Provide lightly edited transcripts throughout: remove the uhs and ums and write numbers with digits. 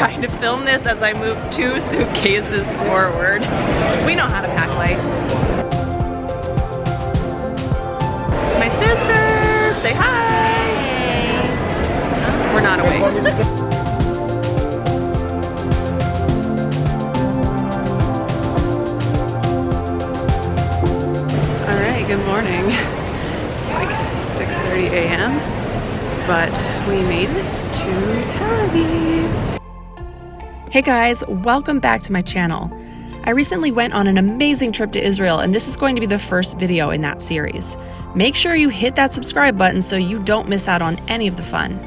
trying to film this as I move 2 suitcases forward. We know how to pack light. My sister, say hi. Hey. We're not awake. Good morning. It's like 6:30 a.m. but we made it to Tel Aviv. Hey guys, welcome back to my channel. I recently went on an amazing trip to Israel, and this is going to be the first video in that series. Make sure you hit that subscribe button so you don't miss out on any of the fun.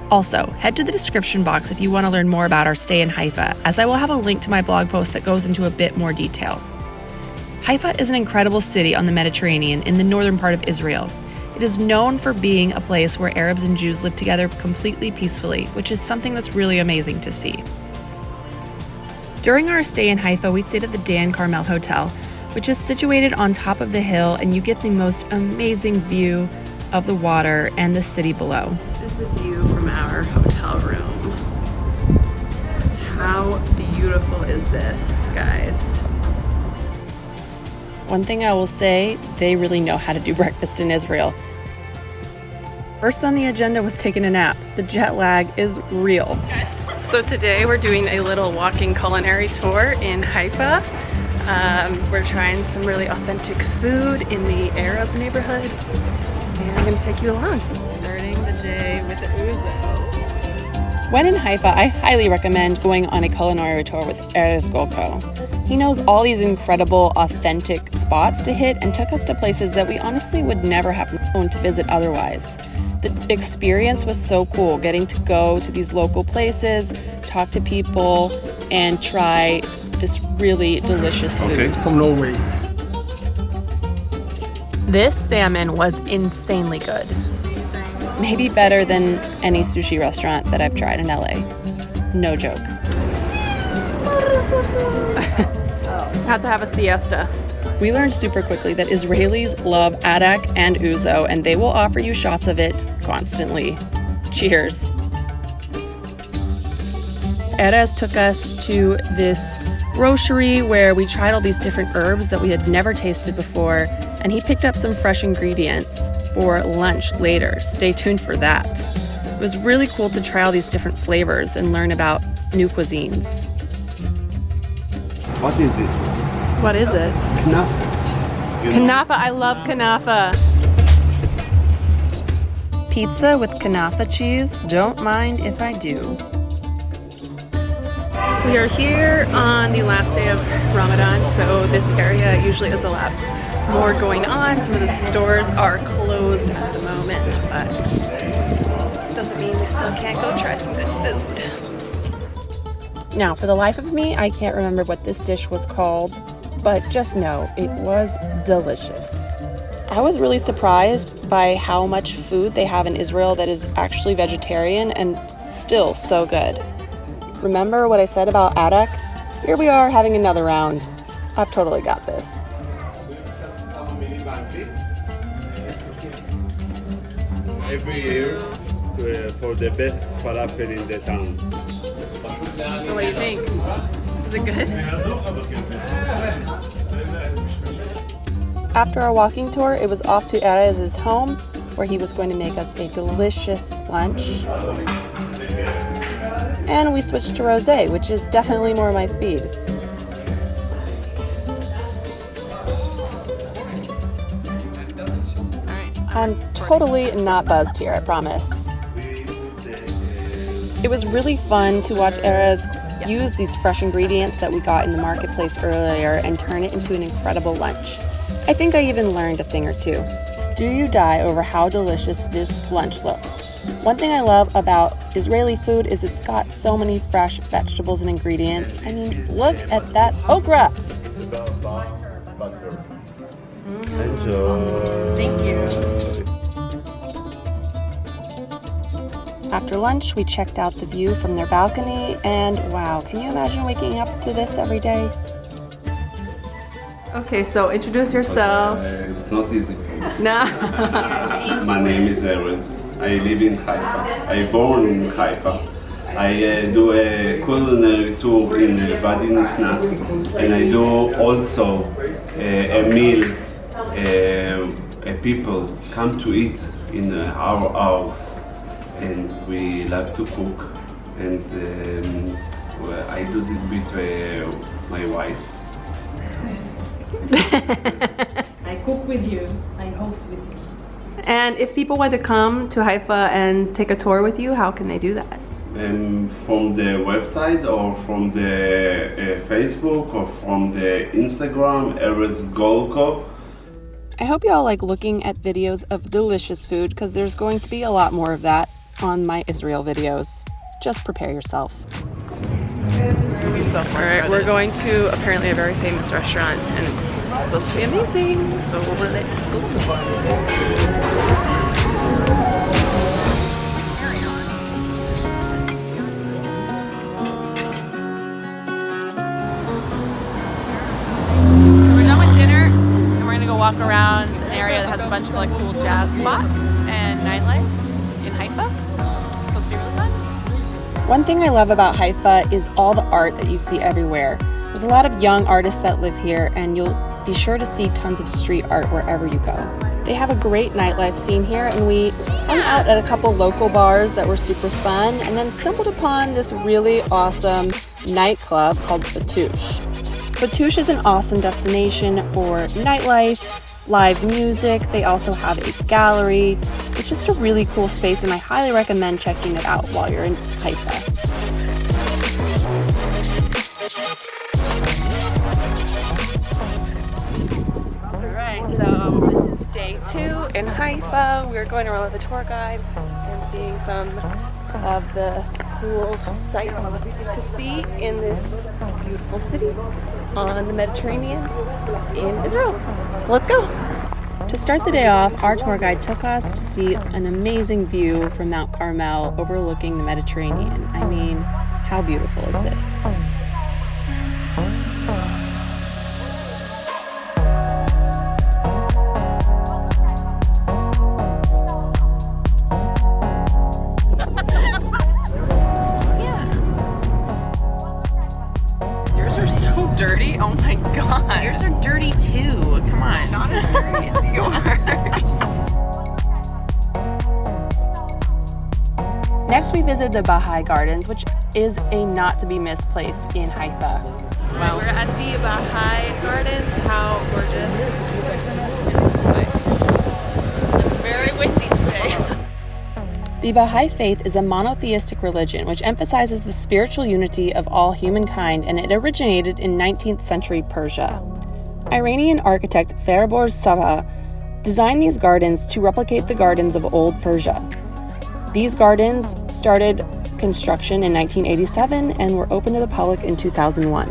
Also, head to the description box if you want to learn more about our stay in Haifa, as I will have a link to my blog post that goes into a bit more detail. Haifa is an incredible city on the Mediterranean in the northern part of Israel. It is known for being a place where Arabs and Jews live together completely peacefully, which is something that's really amazing to see. During our stay in Haifa, we stayed at the Dan Carmel Hotel, which is situated on top of the hill, and you get the most amazing view of the water and the city below. This is the view from our hotel room. How beautiful is this, guys? One thing I will say, they really know how to do breakfast in Israel. First on the agenda was taking a nap. The jet lag is real. So today we're doing a little walking culinary tour in Haifa. We're trying some really authentic food in the Arab neighborhood. And I'm gonna take you along. Starting the day with the ouzo. When in Haifa, I highly recommend going on a culinary tour with Erez Golko. He knows all these incredible, authentic spots to hit and took us to places that we honestly would never have known to visit otherwise. The experience was so cool, getting to go to these local places, talk to people, and try this really delicious food. Okay, from Norway. This salmon was insanely good. Maybe better than any sushi restaurant that I've tried in LA. No joke. Had to have a siesta. We learned super quickly that Israelis love adak and ouzo, and they will offer you shots of it constantly. Cheers. Erez took us to this grocery where we tried all these different herbs that we had never tasted before, and he picked up some fresh ingredients for lunch later. Stay tuned for that. It was really cool to try all these different flavors and learn about new cuisines. What is this one? What is it? Knafa. Kanafa, I love kanafa. Pizza with kanafa cheese, don't mind if I do. We are here on the last day of Ramadan, so this area usually is a lot more going on. Some of the stores are closed at the moment, but doesn't mean we still can't go try some good food. Now, for the life of me, I can't remember what this dish was called, but just know it was delicious. I was really surprised by how much food they have in Israel that is actually vegetarian and still so good. Remember what I said about adak? Here we are having another round. I've totally got this. Every year for the best falafel in the town. So what do you think? Is it good? After our walking tour, it was off to Erez's home, where he was going to make us a delicious lunch. And we switched to rosé, which is definitely more my speed. I'm totally not buzzed here, I promise. It was really fun to watch Erez use these fresh ingredients that we got in the marketplace earlier and turn it into an incredible lunch. I think I even learned a thing or two. Do you die over how delicious this lunch looks? One thing I love about Israeli food is it's got so many fresh vegetables and ingredients. I mean, look at that okra! It's about butter. Enjoy. Thank you. After lunch, we checked out the view from their balcony, and wow, can you imagine waking up to this every day? Okay, so introduce yourself. It's not easy for me. No. My name is Erez. I live in Haifa. I born in Haifa. I do a culinary tour in Wadi Nishnas, and I do also a meal. People come to eat in our house, and we love to cook. And I do it with my wife. I cook with you, I host with you. And if people want to come to Haifa and take a tour with you, how can they do that? From the website, or from the Facebook, or from the Instagram, Erez Golko. I hope y'all like looking at videos of delicious food, because there's going to be a lot more of that on my Israel videos. Just prepare yourself. Alright, we're going to apparently a very famous restaurant, and it's supposed to be amazing, so let's go. Walk around an area that has a bunch of like cool jazz spots and nightlife in Haifa. It's supposed to be really fun. One thing I love about Haifa is all the art that you see everywhere. There's a lot of young artists that live here, and you'll be sure to see tons of street art wherever you go. They have a great nightlife scene here, and we hung out at a couple local bars that were super fun, and then stumbled upon this really awesome nightclub called Fatouche. Fatouche is an awesome destination for nightlife, live music. They also have a gallery. It's just a really cool space, and I highly recommend checking it out while you're in Haifa. Alright, so this is day 2 in Haifa. We're going around with a tour guide and seeing some of the cool sights to see in this beautiful city on the Mediterranean in Israel. So let's go. To start the day off, our tour guide took us to see an amazing view from Mount Carmel overlooking the Mediterranean. I mean, how beautiful is this? Dirty? Oh my god. Yours are dirty too. Come on. Not as dirty as yours. Next, we visited the Bahai Gardens, which is a not to be missed place in Haifa. Wow. We're at the Bahai Gardens. How gorgeous is this place? It's very windy today. The Baha'i faith is a monotheistic religion which emphasizes the spiritual unity of all humankind, and it originated in 19th century Persia. Iranian architect Fariborz Sabah designed these gardens to replicate the gardens of old Persia. These gardens started construction in 1987 and were open to the public in 2001.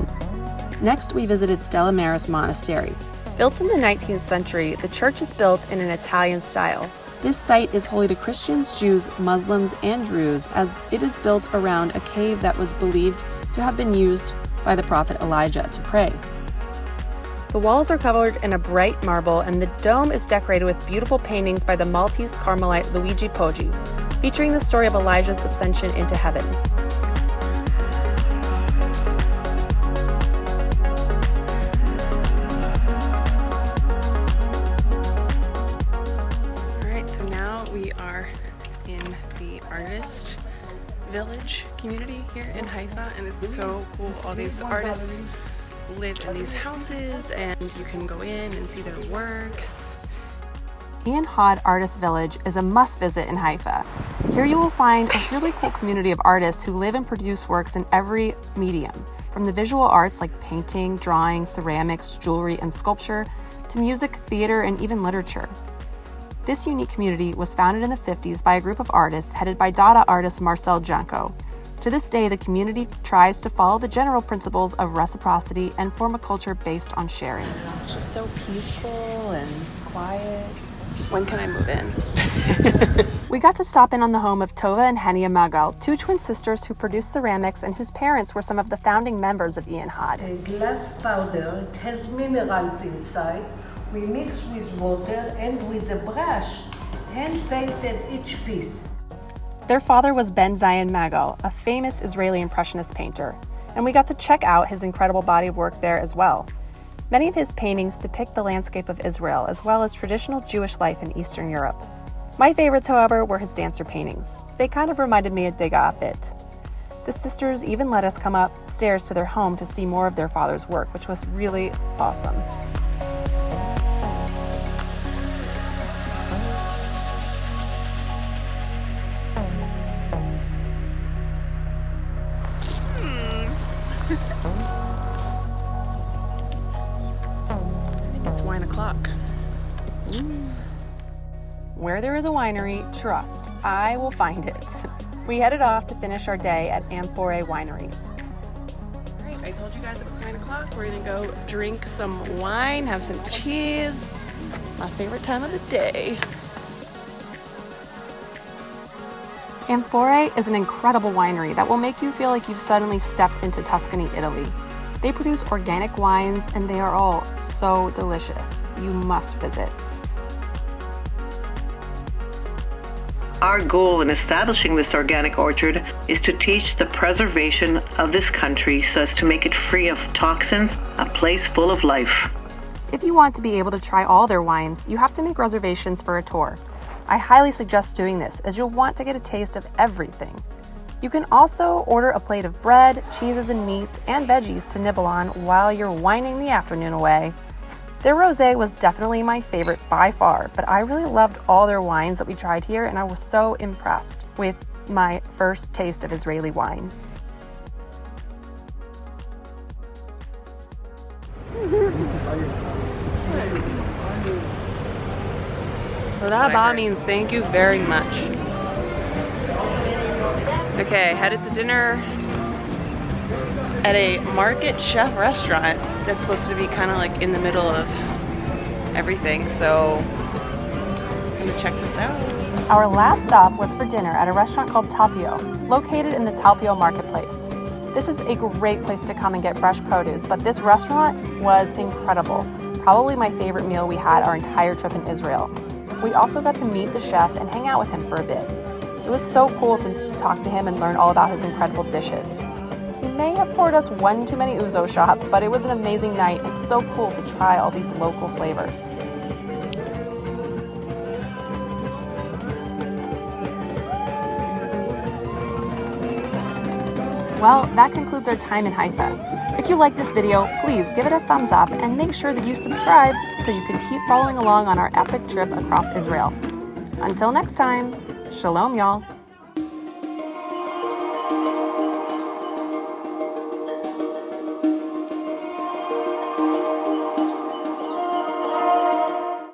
Next, we visited Stella Maris Monastery. Built in the 19th century, the church is built in an Italian style. This site is holy to Christians, Jews, Muslims, and Druze, as it is built around a cave that was believed to have been used by the prophet Elijah to pray. The walls are covered in a bright marble, and the dome is decorated with beautiful paintings by the Maltese Carmelite Luigi Poggi, featuring the story of Elijah's ascension into heaven. So now we are in the artist village community here in Haifa, and it's so cool. All these artists live in these houses, and you can go in and see their works. Ian Hod Artist Village is a must visit in Haifa. Here you will find a really cool community of artists who live and produce works in every medium, from the visual arts like painting, drawing, ceramics, jewelry, and sculpture, to music, theater, and even literature. This unique community was founded in the 50s by a group of artists headed by Dada artist Marcel Janko. To this day, the community tries to follow the general principles of reciprocity and form a culture based on sharing. It's just so peaceful and quiet. When can I move in? We got to stop in on the home of Tova and Henia Magal, two twin sisters who produced ceramics and whose parents were some of the founding members of Ian Hod. A glass powder has minerals inside. We mix with water and with a brush, hand painted each piece. Their father was Ben Zion Mago, a famous Israeli Impressionist painter, and we got to check out his incredible body of work there as well. Many of his paintings depict the landscape of Israel as well as traditional Jewish life in Eastern Europe. My favorites, however, were his dancer paintings. They kind of reminded me of Degas a bit. The sisters even let us come upstairs to their home to see more of their father's work, which was really awesome. It's wine o'clock. Where there is a winery, trust, I will find it. We headed off to finish our day at Amphora Winery. All right, I told you guys it was 9 o'clock. We're gonna go drink some wine, have some cheese. My favorite time of the day. Amphora is an incredible winery that will make you feel like you've suddenly stepped into Tuscany, Italy. They produce organic wines and they are all so delicious. You must visit. Our goal in establishing this organic orchard is to teach the preservation of this country so as to make it free of toxins, a place full of life. If you want to be able to try all their wines, you have to make reservations for a tour. I highly suggest doing this as you'll want to get a taste of everything. You can also order a plate of bread, cheeses and meats, and veggies to nibble on while you're whining the afternoon away. Their rosé was definitely my favorite by far, but I really loved all their wines that we tried here, and I was so impressed with my first taste of Israeli wine. Toda raba means thank you very much. Okay, headed to dinner at a Market Chef restaurant that's supposed to be kind of like in the middle of everything, so I'm gonna check this out. Our last stop was for dinner at a restaurant called Tapio, located in the Tapio marketplace. This is a great place to come and get fresh produce, but this restaurant was incredible. Probably my favorite meal we had our entire trip in Israel. We also got to meet the chef and hang out with him for a bit. It was so cool to talk to him and learn all about his incredible dishes. He may have poured us one too many ouzo shots, but it was an amazing night and so cool to try all these local flavors. Well, that concludes our time in Haifa. If you like this video, please give it a thumbs up and make sure that you subscribe so you can keep following along on our epic trip across Israel. Until next time, shalom y'all.